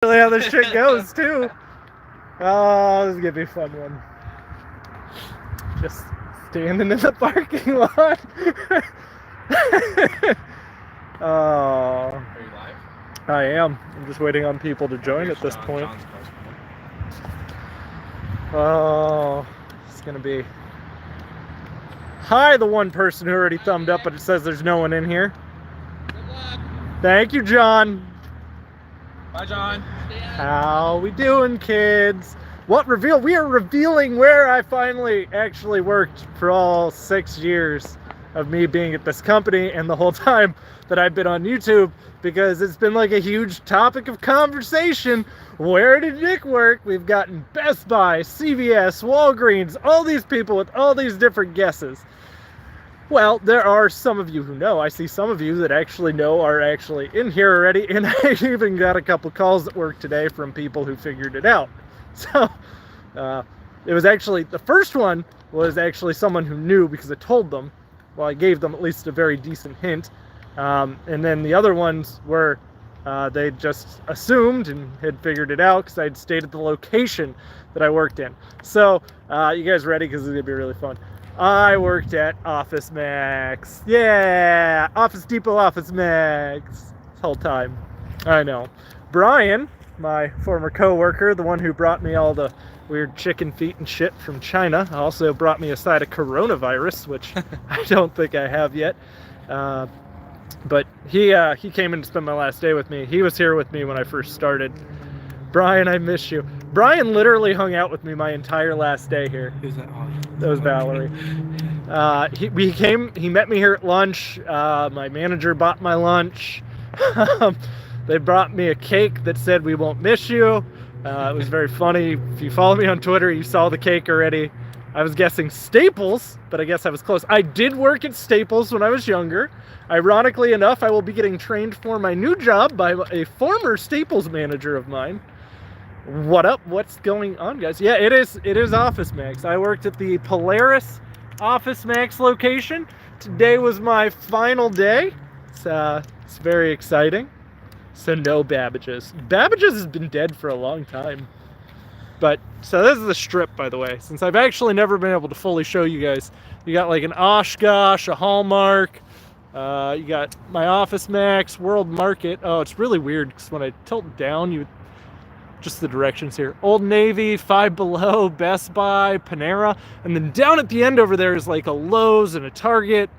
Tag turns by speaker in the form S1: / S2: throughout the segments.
S1: Really how this shit goes too. Oh, this is gonna be a fun one. Just standing in the parking lot. Oh.
S2: Are you live?
S1: I am. I'm just waiting on people to join at this point. Oh, it's gonna be. Hi, the one person who already thumbed up, but it says there's no one in here.
S2: Good luck.
S1: Thank you, John.
S2: Bye, John.
S1: How we doing, kids? What reveal? We are revealing where I finally actually worked for all 6 years of me being at this company and the whole time that I've been on YouTube, because it's been like a huge topic of conversation. Where did Nick work? We've gotten Best Buy, CVS, Walgreens, all these people with all these different guesses. Well, there are some of you who know. I see some of you that actually know are actually in here already, and I even got a couple calls at work today from people who figured it out. So, it was actually, the first one was actually someone who knew because I told them. Well, I gave them at least a very decent hint. And then the other ones were, they just assumed and had figured it out because I'd stated the location that I worked in. So, you guys ready? Because it's going to be really fun. I worked at Office Max. Yeah, Office Depot, Office Max. This whole time. I know. Brian, my former co-worker, the one who brought me all the weird chicken feet and shit from China, also brought me a side of coronavirus, which I don't think I have yet. But he came in to spend my last day with me. He was here with me when I first started. Brian, I miss you. Brian literally hung out with me my entire last day here.
S2: Who's that? Oh,
S1: that was Valerie. He met me here at lunch. My manager bought my lunch. They brought me a cake that said "We won't miss you." It was very funny. If you follow me on Twitter, you saw the cake already. I was guessing Staples, but I guess I was close. I did work at Staples when I was younger. Ironically enough, I will be getting trained for my new job by a former Staples manager of mine. What up? What's going on, guys? Yeah, it is Office Max. I worked at the Polaris Office Max location. Today was my final day. It's very exciting. So no Babbages. Babbages has been dead for a long time. But, so this is the strip, by the way. Since I've actually never been able to fully show you guys. You got like an Oshkosh, a Hallmark. You got my Office Max, World Market. Oh, it's really weird because when I tilt down, just the directions here. Old Navy, Five Below, Best Buy, Panera. And then down at the end over there is like a Lowe's and a Target.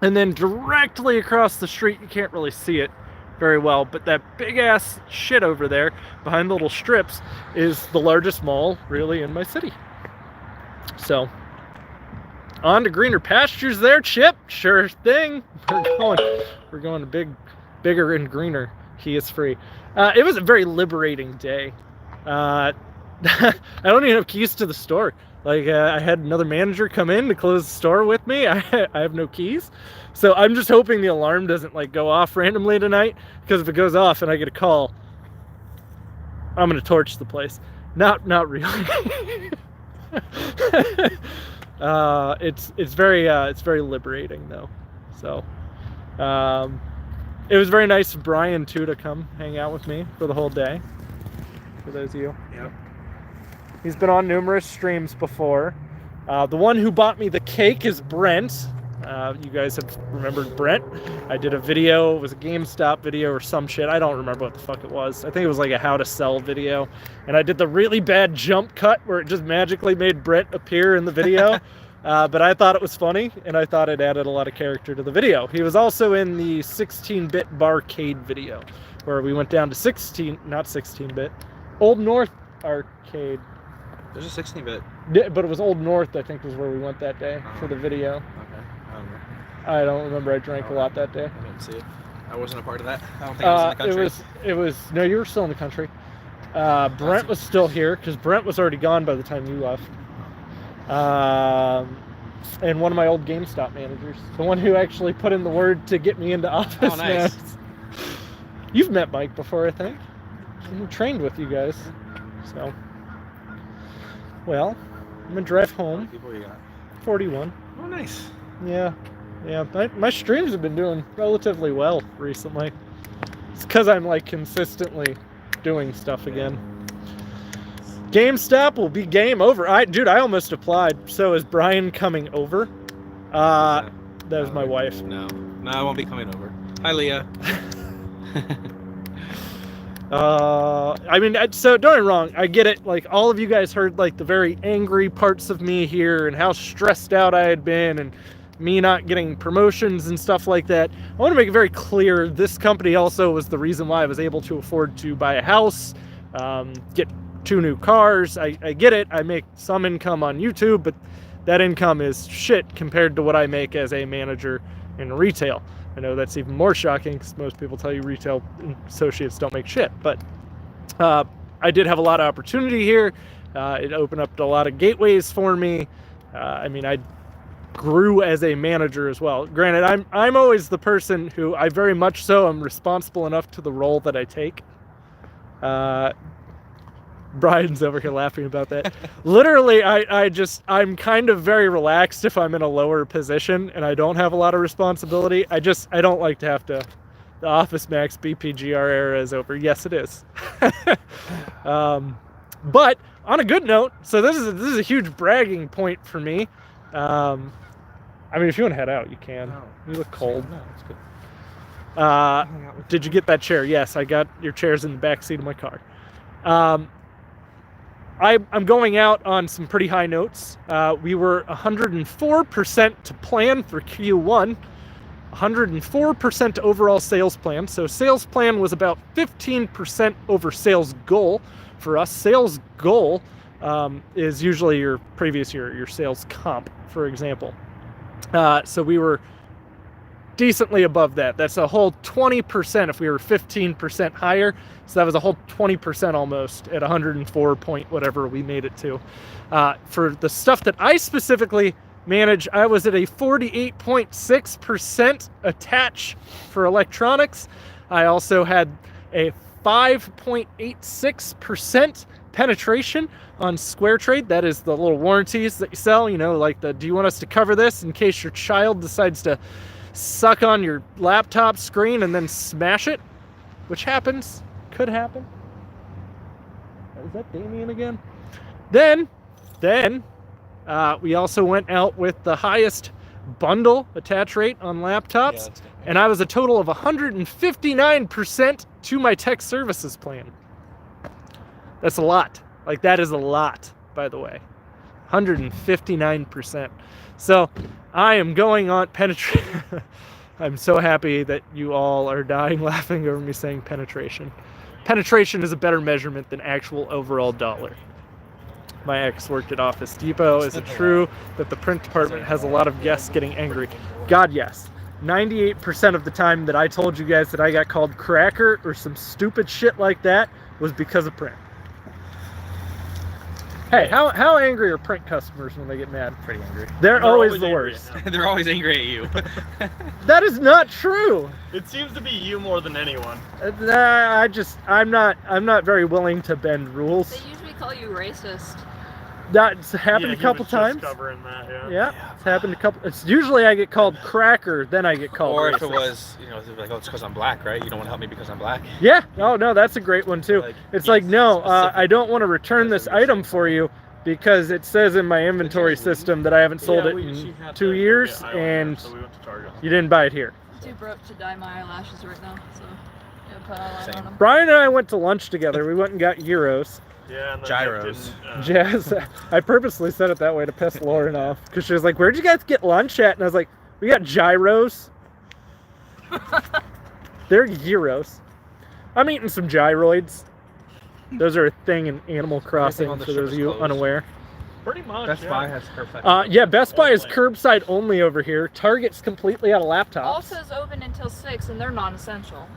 S1: And then directly across the street, you can't really see it very well, but that big ass shit over there behind the little strips is the largest mall really in my city. So on to greener pastures there, Chip. Sure thing. We're going to bigger and greener. He is free. It was a very liberating day. I don't even have keys to the store. Like, I had another manager come in to close the store with me. I have no keys. So I'm just hoping the alarm doesn't like go off randomly tonight, because if it goes off and I get a call, I'm going to torch the place. Not really. It's very liberating though. So, it was very nice of Brian too to come hang out with me for the whole day. For those of you.
S2: Yep. He's
S1: been on numerous streams before. The one who bought me the cake is Brent. You guys have remembered Brent. I did a video. It was a GameStop video or some shit. I don't remember what the fuck it was. I think it was like a how to sell video. And I did the really bad jump cut where it just magically made Brent appear in the video. But I thought it was funny, and I thought it added a lot of character to the video. He was also in the 16-bit barcade video, where we went down to not 16-bit, Old North arcade.
S2: There's a 16-bit.
S1: Yeah, but it was Old North, I think, was where we went that day for the video.
S2: Okay.
S1: I don't remember. I drank a lot that day.
S2: I didn't see it. I wasn't a part of that. I don't think I was in the country.
S1: No, you were still in the country. Brent was still here, because Brent was already gone by the time you left. And one of my old GameStop managers. The one who actually put in the word to get me into Office.
S2: Oh, nice.
S1: Max. You've met Mike before, I think. He trained with you guys. So, well, I'm going to drive home.
S2: How many people you got?
S1: 41.
S2: Oh, nice.
S1: Yeah. My streams have been doing relatively well recently. It's because I'm like consistently doing stuff again. GameStop will be game over. Dude, I almost applied. So is Brian coming over? That was my wife.
S2: No, I won't be coming over. Hi, Leah.
S1: I mean, so don't get me wrong. I get it. Like, all of you guys heard like the very angry parts of me here and how stressed out I had been and me not getting promotions and stuff like that. I want to make it very clear. This company also was the reason why I was able to afford to buy a house, get 2 new cars. I get it. I make some income on YouTube, but that income is shit compared to what I make as a manager in retail. I know that's even more shocking because most people tell you retail associates don't make shit, but I did have a lot of opportunity here. It opened up a lot of gateways for me. I mean, I grew as a manager as well. Granted, I'm always the person who I very much so am responsible enough to the role that I take. Brian's over here laughing about that. Literally, I'm kind of very relaxed if I'm in a lower position and I don't have a lot of responsibility. I don't like to have to. The Office Max BPGR era is over. Yes, it is. But on a good note, so this is a huge bragging point for me. I mean, if you want to head out, you can.
S2: No.
S1: You look cold.
S2: No, it's good.
S1: Did you get that chair? Yes, I got your chairs in the back seat of my car. I'm going out on some pretty high notes. We were 104% to plan for Q1, 104% overall sales plan. So sales plan was about 15% over sales goal for us. Sales goal is usually your previous year, your sales comp, for example. So we were decently above that. That's a whole 20% if we were 15% higher. So that was a whole 20% almost at 104 point whatever we made it to. For the stuff that I specifically manage, I was at a 48.6% attach for electronics. I also had a 5.86% penetration on Square Trade. That is the little warranties that you sell, you know, like do you want us to cover this in case your child decides to suck on your laptop screen and then smash it, which happens, could happen. Is that Damien again? Then we also went out with the highest bundle attach rate on laptops, and I was a total of 159% to my tech services plan. That's a lot. Like, that is a lot, by the way. 159%. So I am going on penetration. I'm so happy that you all are dying laughing over me saying penetration. Penetration is a better measurement than actual overall dollar. My ex worked at Office Depot. Is it true that the print department has a lot of guests getting angry? God, yes. 98% of the time that I told you guys that I got called cracker or some stupid shit like that was because of print. Hey, how angry are print customers when they get mad?
S2: Pretty angry.
S1: They're always the worst.
S2: They're always angry at you.
S1: That is not true.
S3: It seems to be you more than anyone.
S1: I'm not very willing to bend rules.
S4: They usually call you racist.
S1: That's happened a couple times.
S3: Covering that,
S1: yeah, it's happened a couple. It's usually I get called cracker, then I get called
S2: or
S1: racist.
S2: if it was, you know, like, oh, it's because I'm black, right? You don't want to help me because I'm black?
S1: Yeah. Oh, no, that's a great one, too. It's like, no, I don't want to return this item for you because it says in my inventory system that I haven't sold it in 2 years, and
S3: so we went to Target.
S1: you didn't buy it here.
S4: Too broke to dye my eyelashes right now, so yeah, put eyeliner on them.
S1: Brian and I went to lunch together. We went and got gyros.
S3: Yeah, and
S2: Gyros.
S1: Jazz. I purposely said it that way to piss Lauren off because she was like, "Where'd you guys get lunch at?" And I was like, "We got gyros." They're gyros. I'm eating some gyroids. Those are a thing in Animal Crossing for those of you unaware.
S3: Pretty much.
S2: Best Buy has curbside.
S1: Yeah, Best Buy is curbside only over here. Target's completely out of laptops.
S4: Ulta's open until 6, and they're non-essential.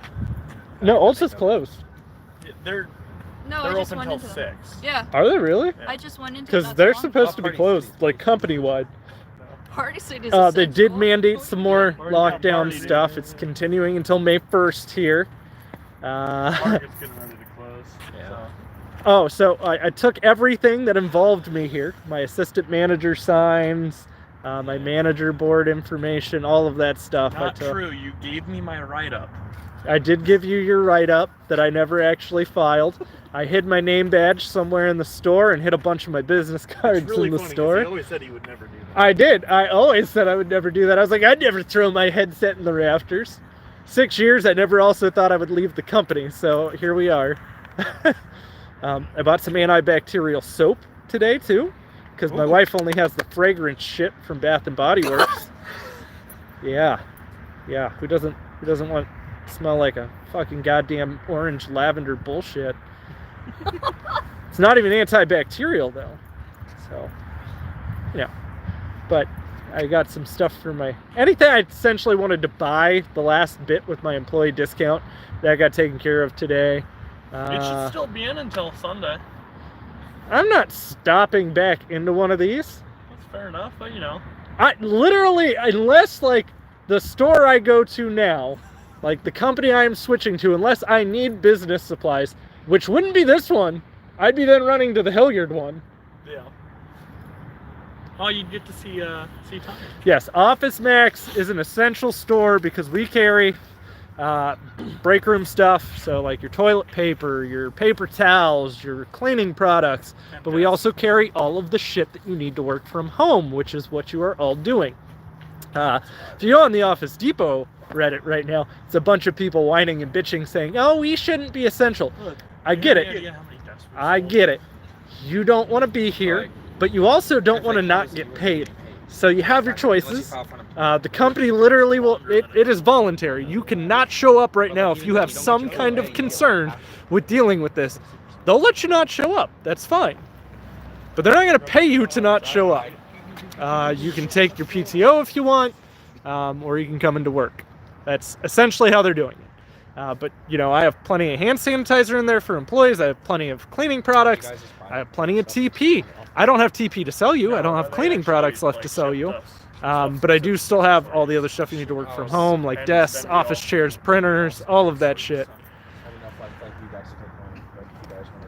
S1: No, Ulta's closed.
S3: They're
S4: I just
S3: open
S4: went
S3: until
S4: into
S3: 6.
S4: Yeah.
S1: Are they really?
S4: I just went into
S1: Because they're supposed to be closed, like company-wide.
S4: Party City is
S1: They did
S4: essential.
S1: mandate some more lockdown
S3: Party
S1: stuff.
S3: Day.
S1: It's continuing until May 1st here.
S3: Target's getting ready to close.
S1: Oh, so I took everything that involved me here. My assistant manager signs, my manager board information, all of that stuff.
S3: Not true. You gave me my write-up.
S1: I did give you your write-up that I never actually filed. I hid my name badge somewhere in the store and hid a bunch of my business cards
S3: It's really
S1: in the
S3: funny 'cause
S1: store.
S3: He always said he would never do that.
S1: I did. I always said I would never do that. I was like, I'd never throw my headset in the rafters. 6 years, I never also thought I would leave the company, so here we are. I bought some antibacterial soap today, too, because my wife only has the fragrance shit from Bath & Body Works. Yeah. Who doesn't want to smell like a fucking goddamn orange lavender bullshit? It's not even antibacterial, though. So, yeah. But I got some stuff for anything I essentially wanted to buy the last bit with my employee discount, that got taken care of today.
S3: It should still be in until Sunday.
S1: I'm not stopping back into one of these.
S3: That's fair enough, but you know.
S1: I literally, unless like the store I go to now, like the company I am switching to, unless I need business supplies, which wouldn't be this one, I'd be then running to the Hilliard one.
S3: Yeah. Oh, you'd get to see Tommy.
S1: Yes, Office Max is an essential store because we carry break room stuff, so like your toilet paper, your paper towels, your cleaning products, but we also carry all of the shit that you need to work from home, which is what you are all doing. If you go on the Office Depot Reddit right now, it's a bunch of people whining and bitching saying, oh, we shouldn't be essential.
S3: Look,
S1: I get it. I get it. You don't want to be here, but you also don't want to not get paid. So you have your choices. The company literally will, it is voluntary. You cannot show up right now if you have some kind of concern with dealing with this. They'll let you not show up. That's fine. But they're not going to pay you to not show up. You can take your PTO if you want, or you can come into work. That's essentially how they're doing it. But, you know, I have plenty of hand sanitizer in there for employees. I have plenty of cleaning products. I have plenty of TP. I don't have TP to sell you. I don't have cleaning products left to sell you. But I do still have all the other stuff you need to work from home, like desks, office chairs, printers, all of that shit.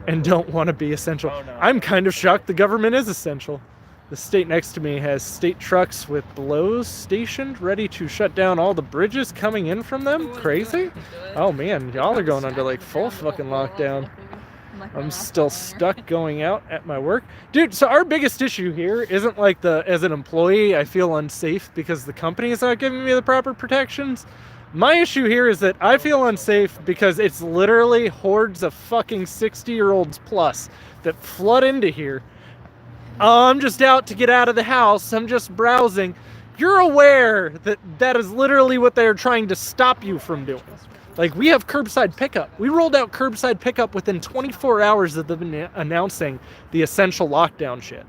S1: And don't want to be essential. I'm kind of shocked the government is essential. The state next to me has state trucks with blows stationed, ready to shut down all the bridges coming in from them. Crazy? Oh man, y'all are going under like full fucking lockdown. I'm still stuck going out at my work. Dude, so our biggest issue here isn't like as an employee, I feel unsafe because the company is not giving me the proper protections. My issue here is that I feel unsafe because it's literally hordes of fucking 60-year-olds plus that flood into here. I'm just out to get out of the house. I'm just browsing. You're aware that that is literally what they're trying to stop you from doing. Like, we have curbside pickup. We rolled out curbside pickup within 24 hours of them announcing the essential lockdown shit.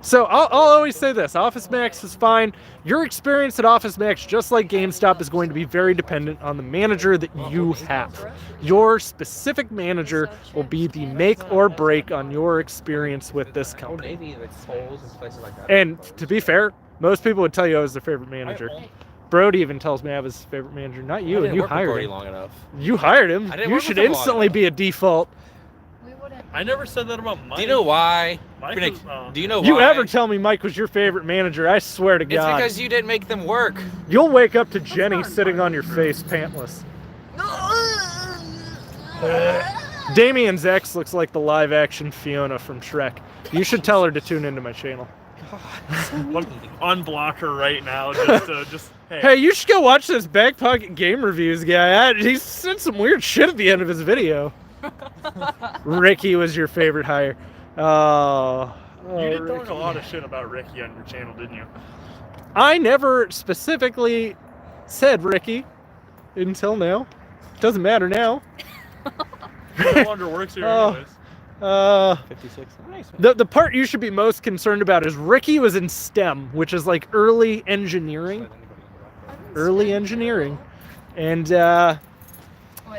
S1: So I'll always say this, Office Max is fine. Your experience at Office Max, just like GameStop, is going to be very dependent on the manager that you have. Your specific manager will be the make or break on your experience with this company. And to be fair, most people would tell you I was their favorite manager. Brody even tells me I was his favorite manager, not you, and you hired him.
S2: Long enough.
S1: You hired him. You should instantly be a default.
S3: I never said that about Mike.
S2: Do you know why? Do you know why?
S1: You ever tell me Mike was your favorite manager, I swear to God.
S2: It's because you didn't make them work.
S1: You'll wake up to Jenny sitting on your face, pantless. Damien's ex looks like the live-action Fiona from Shrek. You should tell her to tune into my channel.
S3: Unblock her right now.
S1: Hey, you should go watch this BackPocketGameReviews guy. He said some weird shit at the end of his video. Ricky was your favorite hire.
S3: You did talk a lot of shit about Ricky on your channel, didn't you?
S1: I never specifically said Ricky until now. Doesn't matter now.
S3: He no longer works here anyways.
S2: 56. Nice.
S1: The part you should be most concerned about is Ricky was in STEM, which is like early engineering. And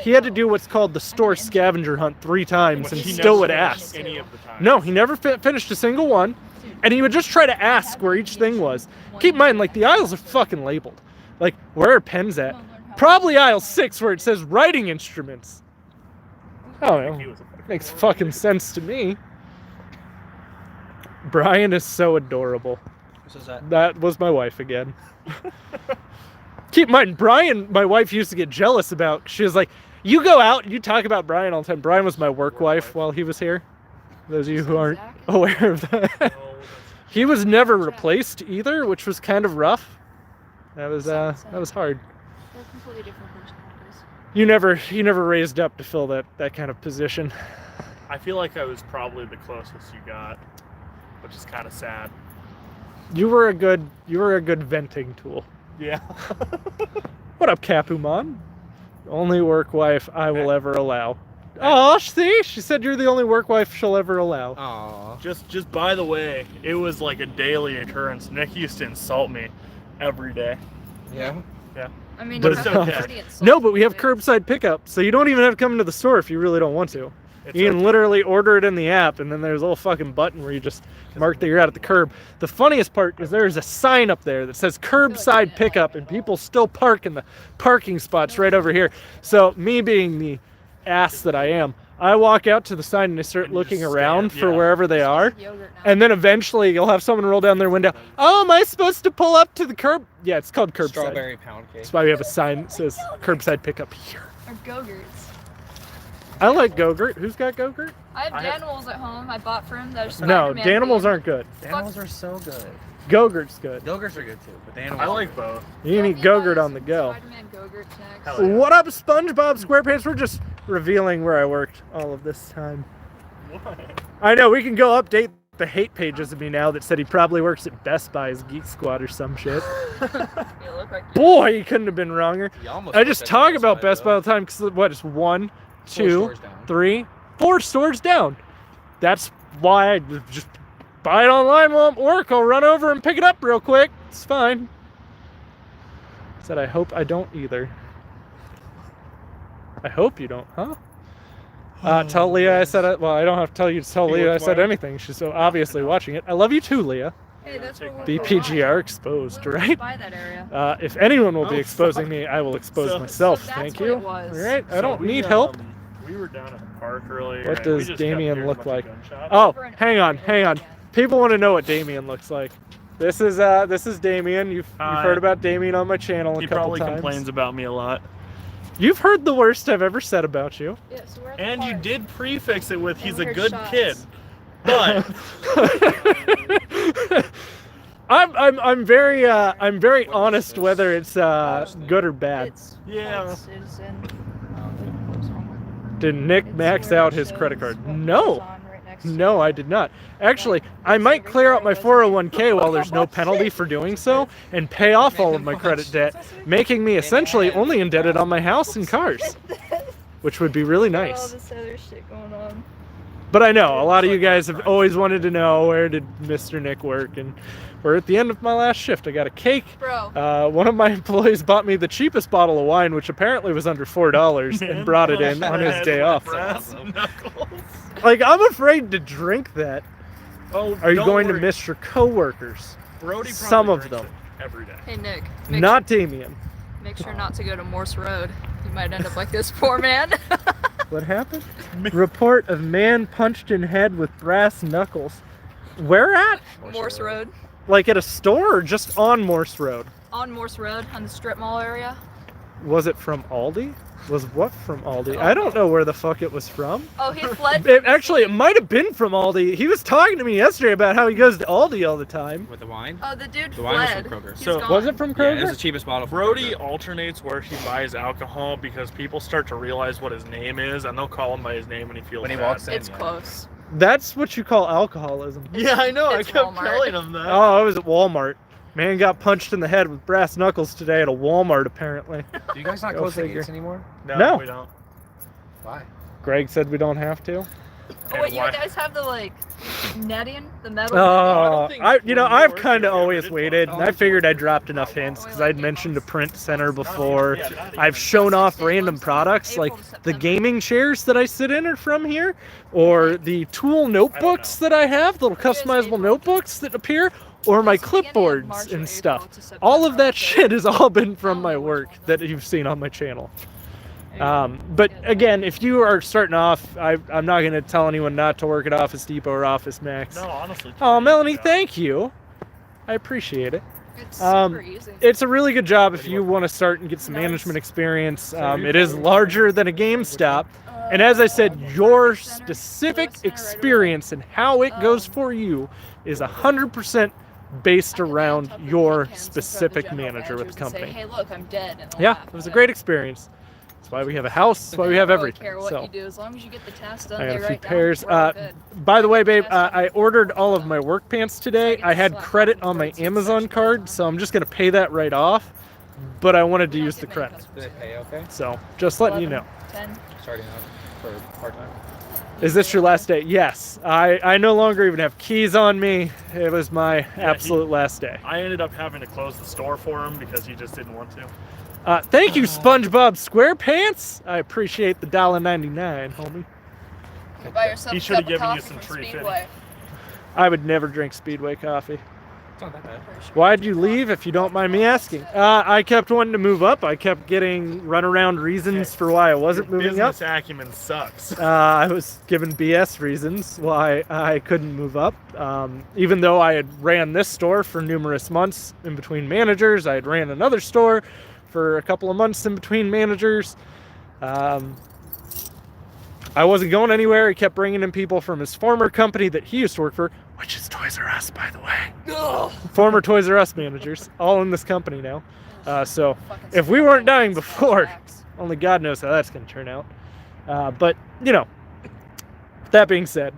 S1: he had to do what's called the store scavenger hunt 3 times and still would ask. No, he never finished a single one. And he would just try to ask where each thing was. Keep in mind, like, the aisles are fucking labeled. Like, where are pens at? Probably aisle 6 where it says writing instruments. Oh, no. Makes fucking sense to me. Brian is so adorable. That was my wife again. Keep in mind, Brian, my wife used to get jealous about. She was like, "You go out, you talk about Brian all the time." Brian was my work wife while he was here. Those of you who aren't aware of that, he was never replaced either, which was kind of rough. That was hard.
S4: They're completely different personalities.
S1: You never raised up to fill that kind of position.
S3: I feel like I was probably the closest you got, which is kind of sad.
S1: You were a good venting tool.
S3: Yeah.
S1: What up, Capuman? Only work wife I will ever allow. Oh, see? She said you're the only work wife she'll ever allow.
S3: Aw. Just by the way, it was like a daily occurrence. Nick used to insult me every day.
S2: Yeah?
S3: Yeah.
S4: I mean,
S1: But
S4: you
S1: it's
S4: have
S1: okay.
S4: pretty insulting
S1: No, but we have
S4: kids.
S1: curbside pickup, so you don't even have to come into the store if you really don't want to. You can literally order it in the app, and then there's a little fucking button where you just mark that you're out at the curb. The funniest part is there's a sign up there that says curbside pickup, and people still park in the parking spots right over here. So me being the ass that I am, I walk out to the sign and I start looking around for wherever they are.
S4: Yogurt now.
S1: And then eventually you'll have someone roll down their window. Oh, am I supposed to pull up to the curb? Yeah, it's called curbside.
S2: Strawberry pound cake.
S1: That's why we have a sign that says curbside pickup here.
S4: Or Go-Gurts.
S1: I like Go-Gurt. Who's got Go-Gurt?
S4: I have Danimals at home. I bought for him. Those
S1: No,
S4: Spider-Man
S1: Danimals
S4: themed.
S1: aren't good.
S2: Animals are so good.
S1: Go-Gurt's good.
S2: Yogurts are good too, but the animals
S3: I like both.
S1: You can eat Go-Gurt on the go.
S4: Spider-Man Go-Gurt snacks.
S3: Hell yeah.
S1: What up, SpongeBob SquarePants? We're just revealing where I worked all of this time.
S3: What?
S1: I know, we can go update the hate pages of me now that said he probably works at Best Buy's Geek Squad or some shit.
S4: You look like you.
S1: Boy, he couldn't have been wronger.
S2: You almost
S1: I just
S2: said
S1: talk
S2: Best
S1: about
S2: Buy,
S1: Best Buy
S2: though.
S1: all the time because what, it's 1, 2,
S2: stores down.
S1: 3, 4 stores down. That's why I just buy it online while I'm at work. I'll run over and pick it up real quick. It's fine. Said I hope I don't either. I hope you don't, huh? Tell Leah I said it. Well, I don't have to tell you to tell Leah I said anything. She's so obviously watching it. I love you too, Leah.
S4: Hey, that's what we're
S1: BPGR exposed,
S4: We're
S1: right?
S4: by that area.
S1: If anyone will be
S3: Oh,
S1: exposing
S3: fuck.
S1: me, I will expose
S3: So-
S1: myself.
S4: so that's
S1: Thank
S4: what
S1: you.
S4: it was.
S1: All right, I
S3: So
S1: don't
S3: we,
S1: need help.
S3: We were down at the park earlier.
S1: What
S3: and
S1: does
S3: we just kept
S1: Damien
S3: hearing a
S1: look
S3: bunch
S1: like?
S3: of gunshots.
S1: Oh,
S4: Over and
S1: hang on,
S4: over
S1: hang on.
S4: again.
S1: People want to know what Damien looks like. This is Damien. You've heard about Damien on my channel
S3: He
S1: a couple
S3: probably
S1: times.
S3: complains about me a lot.
S1: You've heard the worst I've ever said about you.
S4: Yeah, so we're at the
S3: And you
S4: park.
S3: did prefix it with
S4: And
S3: he's
S4: we
S3: a
S4: heard
S3: good
S4: shots.
S3: kid. But
S1: I'm very honest whether it's good or bad.
S4: It's
S3: Yeah.
S4: it's in, what's wrong?
S1: Did Nick
S4: It's
S1: max
S4: where it
S1: out his
S4: shows
S1: credit card?
S4: what
S1: No.
S4: goes on right next to
S1: No,
S4: it.
S1: I did not. Actually, I might clear out my 401k while there's no penalty for doing so and pay off all of my credit debt, making me essentially only indebted on my house and cars, which would be really
S4: All
S1: nice.
S4: this other shit going on.
S1: But I know a lot of you guys have always wanted to know, where did Mr. Nick work, and we're at the end of my last shift. I got a cake.
S4: Bro.
S1: One of my employees bought me the cheapest bottle of wine, which apparently was under $4, and brought it in on his day off.
S3: Brass knuckles.
S1: Like, I'm afraid to drink that.
S3: Oh,
S1: Are you
S3: don't
S1: going
S3: worry.
S1: to miss your coworkers?
S3: Brody probably
S1: Some of
S3: drinks
S1: them.
S3: it every day.
S4: Hey, Nick.
S1: Not Damien.
S4: Make sure not to go to Morse Road. You might end up like this poor man.
S1: What happened? Report of man punched in head with brass knuckles. Where at?
S4: Morse Road.
S1: Like at a store or just on Morse Road?
S4: On Morse Road, on the strip mall area.
S1: Was it from Aldi? Was what from Aldi? I don't know where the fuck it was from.
S4: Oh, he fled.
S1: Actually, it might have been from Aldi. He was talking to me yesterday about how he goes to Aldi all the time.
S2: With the wine?
S4: Oh, the dude
S2: The wine was
S4: fled.
S2: from Kroger.
S4: He's
S3: So-
S4: gone.
S1: Was it from
S2: Yeah,
S1: Kroger?
S2: it's the cheapest bottle from
S3: Brody
S2: Kroger.
S3: alternates where he buys alcohol because people start to realize what his name is, and they'll call him by his name when he feels
S2: When he
S3: bad.
S2: walks in.
S4: It's
S2: Yeah.
S4: close.
S1: That's what you call alcoholism.
S3: Yeah, I know.
S4: It's
S3: I kept
S4: Walmart.
S3: telling him that.
S1: Oh, I was at Walmart. Man got punched in the head with brass knuckles today at a Walmart, apparently.
S2: Do you guys not
S1: Go
S2: close the
S1: figure.
S2: gates anymore?
S1: No.
S3: we don't.
S2: Why?
S1: Greg said we don't have to.
S4: Oh,
S3: And
S4: wait, you
S3: why-
S4: guys have the like netting, the metal.
S1: Oh,
S3: think
S1: I've
S3: when you
S1: kind
S3: worked
S1: of
S3: here,
S1: always
S3: we did
S1: waited,
S3: one.
S1: and I figured I dropped enough hints because I'd mentioned a print center before. I've shown off random products like the gaming chairs that I sit in are from here, or the tool notebooks that I have, little customizable notebooks that appear, or my clipboards and stuff. All of that shit has all been from my work that you've seen on my channel. But again, if you are starting off, I'm not going to tell anyone not to work at Office Depot or Office Max.
S3: No, honestly.
S1: Oh, Melanie, thank you. I appreciate it.
S4: It's super easy.
S1: It's a really good job if you want to start and get some management experience. It is larger than a GameStop. And as I said, your specific experience and how it goes for you is 100% based around your specific manager with the company.
S4: Hey, look, I'm dead. And
S1: Yeah, it was a great experience. That's why we have a house. That's why we have everything.
S4: Care what
S1: so
S4: you do, as long as you get the task done.
S1: I got
S4: they
S1: a few
S4: write down,
S1: pairs.
S4: we're all good.
S1: By the way, babe, I ordered all of my work pants today. I had credit on my Amazon card, so I'm just gonna pay that right off. But I wanted to use the credit.
S2: Did they pay okay?
S1: So just letting you know.
S4: 10.
S2: Starting out for part-time.
S1: Is this your last day? Yes. I no longer even have keys on me. It was my absolute last day.
S3: I ended up having to close the store for him because he just didn't want to.
S1: Thank you, SpongeBob SquarePants. I appreciate the $1.99, homie.
S4: You buy yourself
S3: He
S4: a
S3: should have
S4: cup of
S3: given you
S4: coffee
S3: some
S4: from
S3: tree
S4: Speedway.
S1: I would never drink Speedway coffee.
S2: It's not that bad.
S1: Why'd you leave, if you don't mind me asking? I kept wanting to move up. I kept getting runaround reasons for why I wasn't moving up.
S3: Business acumen sucks.
S1: I was given BS reasons why I couldn't move up. Even though I had ran this store for numerous months in between managers, I had ran another store for a couple of months in between managers. I wasn't going anywhere. He kept bringing in people from his former company that he used to work for, which is Toys R Us, by the way.
S4: Ugh.
S1: Former Toys R Us managers, all in this company now. So if we weren't dying before, only God knows how that's going to turn out. But, you know, that being said,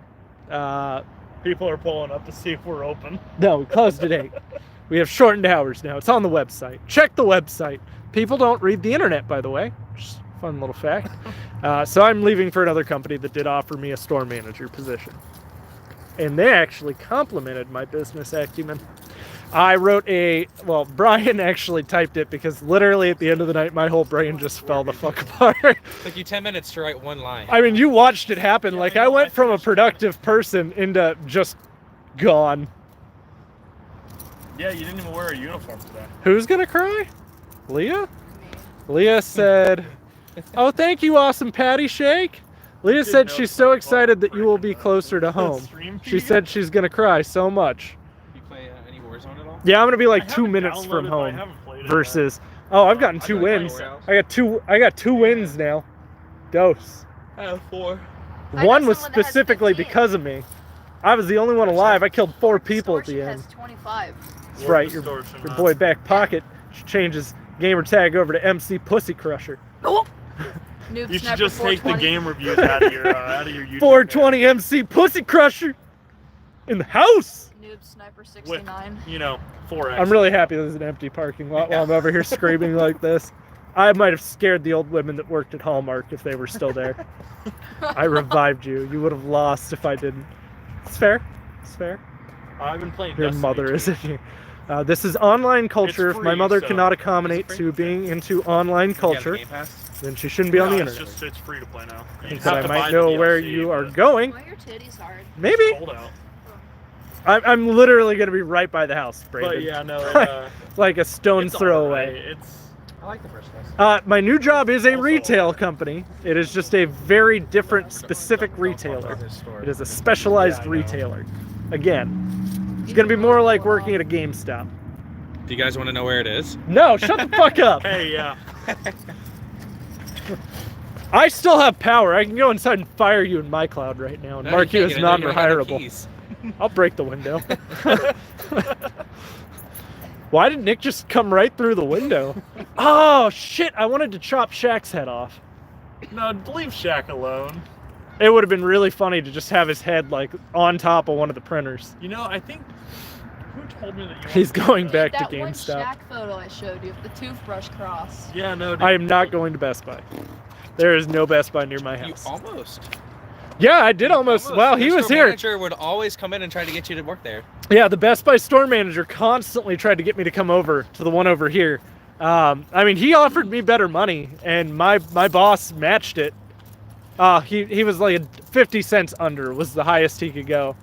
S3: People are pulling up to see if we're open.
S1: no, we closed at 8. We have shortened hours now. It's on the website. Check the website. People don't read the internet, by the way. Just a fun little fact. So I'm leaving for another company that did offer me a store manager position. And they actually complimented my business acumen. I wrote Brian actually typed it because literally at the end of the night, my whole brain just fell the fuck apart.
S2: It took you 10 minutes to write one line.
S1: I mean, you watched it happen. I went from a productive person into just gone.
S3: Yeah, you didn't even wear a uniform today.
S1: Who's gonna cry? Leah? Leah said, "Oh, thank you, awesome Patty Shake." Leah said she's so excited that you will be closer to home. She said she's gonna cry so much.
S2: You play any Warzone at all?
S1: Yeah, I'm gonna be
S3: I
S1: like 2
S3: haven't
S1: minutes from
S3: downloaded, but I
S1: home
S3: haven't played it
S1: versus. Oh, I've gotten 2 wins. I got two wins now. Dose.
S2: I have 4.
S4: I know
S1: One was
S4: someone that has
S1: specifically
S4: 15.
S1: because of me. I was the only one alive. I killed 4 people at the
S4: Distortion
S1: end.
S4: has 25.
S1: That's right. Your boy Back Pocket changes gamer tag over to MC Pussy Crusher.
S4: Noob
S3: You should
S4: Sniper
S3: just take the
S4: 420.
S3: game reviews out of your YouTube.
S1: 420 MC Pussy Crusher in the house.
S4: Noob Sniper
S3: With,
S4: 69.
S3: 4X.
S1: I'm really happy there's an empty parking lot while I'm over here screaming like this. I might have scared the old women that worked at Hallmark if they were still there. I revived you. You would have lost if I didn't. It's fair. It's fair.
S3: I've been playing
S1: Your
S3: Destiny
S1: mother
S3: 2.
S1: isn't here. This is online culture.
S3: It's
S1: If my
S3: free,
S1: mother
S3: so-
S1: cannot accommodate to being into online culture, then she shouldn't be on the
S3: No,
S1: internet.
S3: It's free to play now. You
S1: Think
S3: have
S1: that I
S3: to
S1: might
S3: buy
S1: know
S3: the
S1: where
S3: DLC,
S1: you are
S3: but
S1: going.
S4: Why are your titties hard?
S1: Maybe.
S3: it's sold out.
S1: I'm literally going to be right by the house, Brandon.
S3: But yeah, no.
S1: Like a stone's
S3: It's
S1: throw
S3: alright.
S1: away.
S2: I like the first class.
S1: My new job is a
S3: Also
S1: retail
S3: alright.
S1: company. It is just a very different, specific retailer. It is a specialized
S3: Yeah, I know.
S1: retailer. Again, it's going to be more like working at a GameStop.
S2: Do you guys want to know where it is?
S1: No, shut the fuck up.
S3: Hey, yeah.
S1: I still have power. I can go inside and fire you in my cloud right now and
S2: No,
S1: mark you
S2: can't
S1: as
S2: get in there. You don't have the
S1: non-rehirable.
S2: keys.
S1: I'll break the window. Why did Nick just come right through the window? Oh, shit. I wanted to chop Shaq's head off.
S3: No, leave Shaq alone.
S1: It would have been really funny to just have his head, like, on top of one of the printers.
S3: I think... Who told me that you
S1: He's going back to
S4: That one
S1: GameStop.
S4: Shaq photo I showed you of the toothbrush cross.
S3: Yeah, no. Dude.
S1: I am not going to Best Buy. There is no Best Buy near my
S2: You
S1: house.
S2: almost.
S1: Yeah, I did almost. Well, he
S2: Your
S1: was
S2: store
S1: here.
S2: manager would always come in and try to get you to work there.
S1: Yeah, the Best Buy store manager constantly tried to get me to come over to the one over here. I mean, he offered me better money, and my boss matched it. He was like 50 cents under was the highest he could go.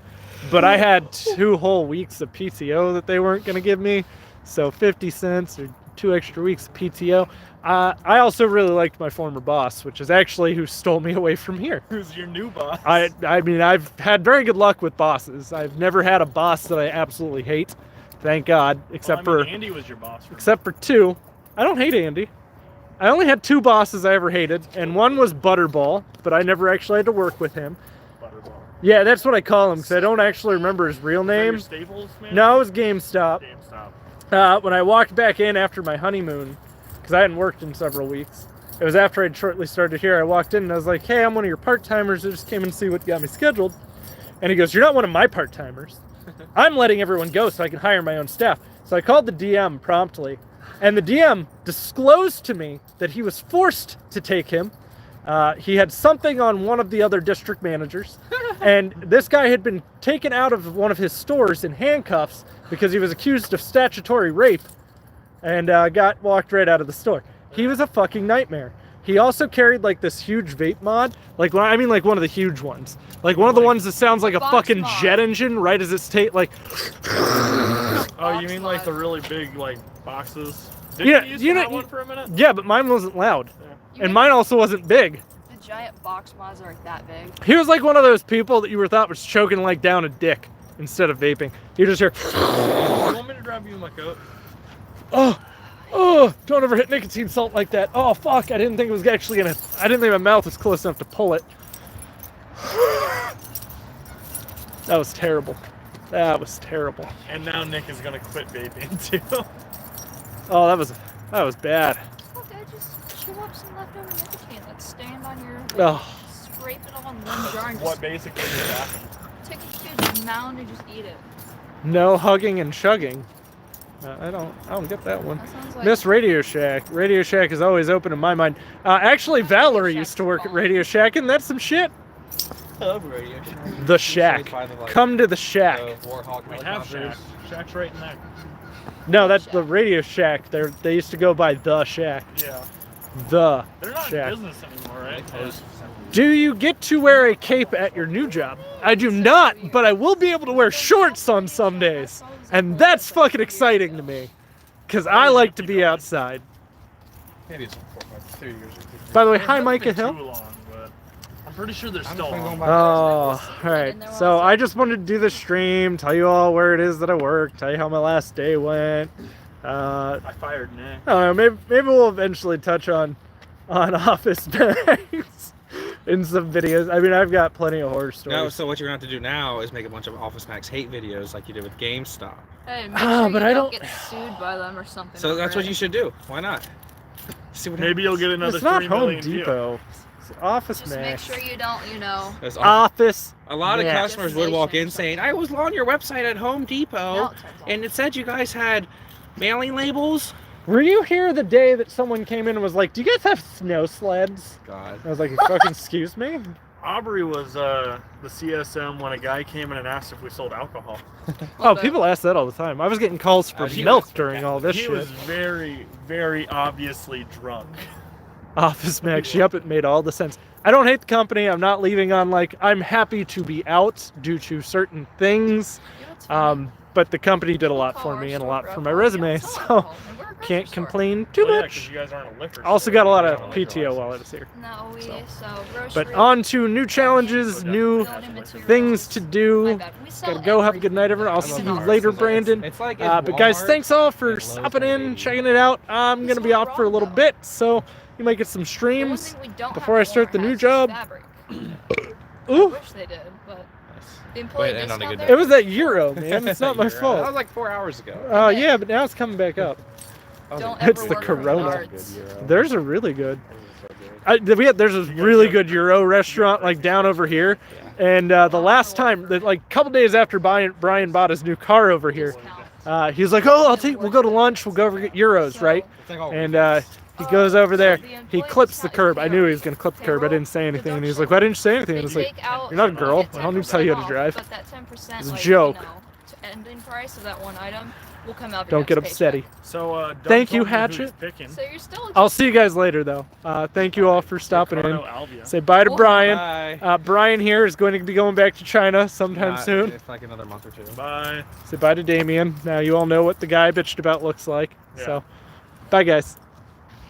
S1: But I had 2 whole weeks of PTO that they weren't going to give me. So 50 cents or 2 extra weeks of PTO. I also really liked my former boss, which is actually who stole me away from here.
S3: Who's your new boss?
S1: I mean, I've had very good luck with bosses. I've never had a boss that I absolutely hate. Thank God,
S3: Andy was your boss.
S1: except for 2. I don't hate Andy. I only had 2 bosses I ever hated, and one was Butterball, but I never actually had to work with him.
S3: Butterball.
S1: Yeah, that's what I call him, because I don't actually remember his real name.
S3: Staples, man?
S1: No, it was GameStop.
S3: GameStop.
S1: When I walked back in after my honeymoon, because I hadn't worked in several weeks, it was after I'd shortly started here, I walked in and I was like, hey, I'm one of your part-timers. I just came in to see what got me scheduled. And he goes, you're not one of my part-timers. I'm letting everyone go so I can hire my own staff. So I called the DM promptly, and the DM disclosed to me that he was forced to take him. He had something on one of the other district managers, and this guy had been taken out of one of his stores in handcuffs because he was accused of statutory rape, and got walked right out of the store. He was a fucking nightmare. He also carried like this huge vape mod, like like one of the huge ones, like one of the ones that sounds like a fucking jet engine right as it's like.
S3: Oh, you mean like the really big like boxes?
S1: Yeah,
S3: you know one for a minute.
S1: Yeah, but mine wasn't loud,
S4: Yeah.
S1: and mine also wasn't big.
S4: The giant box mods are like that big.
S1: He was like one of those people that you thought was choking like down a dick instead of vaping. You just hear.
S3: You want me to grab you my coat?
S1: Oh, don't ever hit nicotine salt like that. Oh, fuck. I didn't think it was actually gonna. I didn't think my mouth was close enough to pull it. That was terrible. That was terrible.
S3: And now Nick is gonna quit vaping too.
S1: Oh, that was bad.
S4: Okay, just chew up some leftover nicotine that's stained on your.
S1: Oh.
S4: Scrape it all in one jar and
S3: What
S4: just
S3: basically just happened.
S4: take a huge mound and just eat it.
S1: No hugging and chugging. I don't get that one.
S4: That sounds like
S1: Miss Radio Shack. Radio Shack is always open in my mind. Actually, Valerie used to work at Radio Shack, and that's some shit.
S2: I love Radio Shack.
S1: The Shack. Come to the Shack.
S3: We have Shacks. Shacks right in there.
S1: No, that's the Radio Shack. They used to go by the Shack.
S3: Yeah.
S1: The
S3: They're not
S1: Shack.
S3: in business anymore, right?
S1: Do you get to wear a cape at your new job? I do not, but I will be able to wear shorts on some days. And that's fucking exciting to me. Because I like to be outside.
S2: Maybe it's 3 years.
S1: By the way,
S3: It
S1: hi
S3: hasn't
S1: Micah
S3: been
S1: Hill.
S3: too long, but I'm pretty sure they're still on.
S1: Oh, alright. So I just wanted to do the stream, tell you all where it is that I work, tell you how my last day went.
S3: I fired Nick.
S1: I don't know, maybe we'll eventually touch on Office Max in some videos. I mean, I've got plenty of horror stories.
S2: No, so what you're going to have to do now is make a bunch of Office Max hate videos like you did with GameStop.
S4: Hey, make sure
S1: but
S4: you
S1: I
S4: don't
S1: don't-
S4: get sued by them or something.
S2: So that's
S4: over
S2: what
S4: it.
S2: you should do. Why not? See what
S3: Maybe you'll get another
S1: It's not
S3: 3
S1: Home
S3: million views.
S1: Depot. It's Office
S4: Just make
S1: Max.
S4: sure you don't,
S2: There's
S1: Office.
S2: a lot of
S1: Max.
S2: customers would walk in saying, I was on your website at Home Depot,
S4: No, it turns out.
S2: and it said you guys had mailing labels.
S1: Were you here the day that someone came in and was like, do you guys have snow sleds?
S2: God.
S1: I was like, fucking excuse me?
S3: Aubrey was the CSM when a guy came in and asked if we sold alcohol.
S1: Oh, people ask that all the time. I was getting calls for
S2: He
S1: milk
S2: was
S1: during all this
S3: He
S1: shit.
S3: was very, very obviously drunk.
S1: Office Max, yep, it made all the sense. I don't hate the company. I'm not leaving on like, I'm happy to be out due to certain things.
S4: Yeah, that's fine.
S1: But the company did a lot
S4: We'll
S1: for
S4: call
S1: me
S4: our
S1: and a
S4: store
S1: lot
S4: for
S1: for my
S4: alcohol.
S1: resume,
S4: Yeah, sell
S1: so
S4: alcohol, and we're a grocery
S1: can't
S4: store.
S1: complain too
S3: Well, yeah,
S1: much.
S3: 'cause you guys aren't a liquor
S1: Also
S3: store.
S1: got a lot
S3: You
S1: of
S3: don't have a liquor
S1: PTO
S3: license.
S1: while I was here.
S4: No, we
S1: So.
S4: sell grocery.
S1: But on to new challenges, new
S4: building materials.
S1: things to
S4: My
S1: do.
S4: bad. We sell
S1: Gotta go. Have a good night, everyone. I'll
S4: everything.
S1: see you
S4: Even
S1: later,
S4: ours.
S1: Brandon.
S2: It's like
S1: But guys, thanks all for stopping in, checking it out. I'm gonna be off for a little bit, so you might get some
S4: The one
S1: streams.
S4: thing we don't
S1: before
S4: have
S1: I start the
S4: Walmart
S1: new
S4: has is
S1: job.
S4: fabric. I
S1: Ooh,
S4: wish they did, but the employee
S2: Wait, and on a
S4: discount
S2: good
S4: there.
S2: note.
S1: it was that Euro, man. It's not my
S2: That was
S1: fault.
S2: like 4 hours ago.
S1: Oh yeah, but now it's coming back up.
S4: Don't
S1: It's
S4: ever
S1: the
S4: work for
S1: Corona.
S4: Menards.
S1: There's a really good. There's a really good Euro restaurant like down over here, and the last time, like a couple days after Brian bought his new car over here, he was like, "Oh, we'll go to lunch. We'll go over get Euros, right?" And he goes over there. He clips the curb. I knew he was gonna clip the curb. I didn't say anything, and he was like, "Why didn't you say anything?" And I was like,
S4: "You're
S1: not a girl. I don't need to tell you how to drive."
S4: But that 10%,
S1: It's a
S4: like,
S1: joke.
S4: You know, to ending price of that one item will come out. of your
S1: "Don't get
S4: next
S1: upsetty."
S4: paycheck.
S3: So, Doug
S1: Thank
S3: told
S1: you,
S3: me who he's
S1: Hatchet.
S3: picking.
S4: So you're still.
S1: I'll see you guys later, though. Thank you all for stopping in.
S3: Ricardo Alvia.
S1: Say bye to
S4: Oh,
S1: Brian.
S2: Bye.
S1: Brian here is going to be going back to China sometime soon.
S2: It's like another month or two.
S3: Bye.
S1: Say bye to Damien. Now you all know what the guy I bitched about looks like.
S3: Yeah.
S1: So, bye guys.